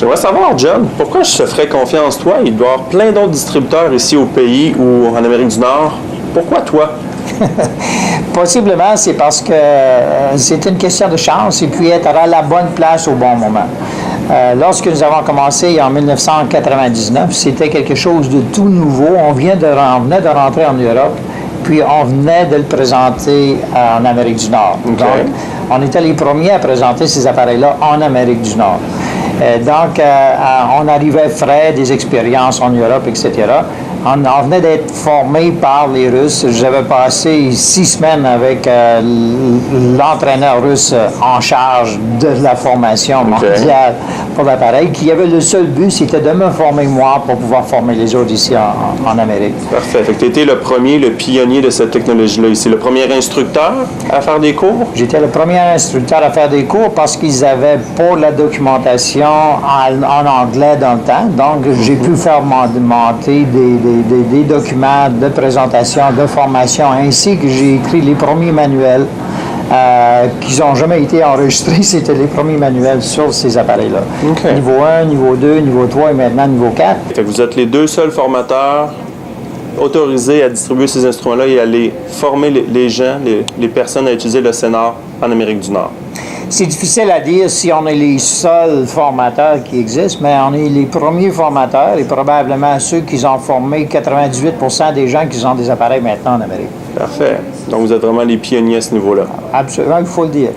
J'aimerais savoir, John, pourquoi je te ferais confiance, toi? Il doit y avoir plein d'autres distributeurs ici au pays ou en Amérique du Nord. Pourquoi toi? Possiblement, c'est parce que c'est une question de chance et puis être à la bonne place au bon moment. Lorsque nous avons commencé en 1999, c'était quelque chose de tout nouveau. On venait de rentrer en Europe, puis on venait de le présenter en Amérique du Nord. Okay. Donc, on était les premiers à présenter ces appareils-là en Amérique du Nord. Donc, on arrivait frais, des expériences en Europe, etc. On venait d'être formé par les Russes. J'avais passé 6 semaines avec l'entraîneur russe en charge de la formation mondiale pour l'appareil, qui avait le seul but, c'était de me former moi pour pouvoir former les autres ici en Amérique. Parfait. Fait que tu étais le premier, le pionnier de cette technologie-là ici. Le premier instructeur à faire des cours? J'étais le premier instructeur à faire des cours parce qu'ils avaient pour la documentation en anglais dans le temps. Donc, j'ai pu faire monter des documents de présentation, de formation, ainsi que j'ai écrit les premiers manuels qui n'ont jamais été enregistrés. C'était les premiers manuels sur ces appareils-là. Okay. Niveau 1, niveau 2, niveau 3 et maintenant niveau 4. Fait que vous êtes les deux seuls formateurs autorisés à distribuer ces instruments-là et à les former les gens, les personnes à utiliser le Sénart en Amérique du Nord. C'est difficile à dire si on est les seuls formateurs qui existent, mais on est les premiers formateurs et probablement ceux qui ont formé 98% des gens qui ont des appareils maintenant en Amérique. Parfait. Donc, vous êtes vraiment les pionniers à ce niveau-là. Absolument, il faut le dire.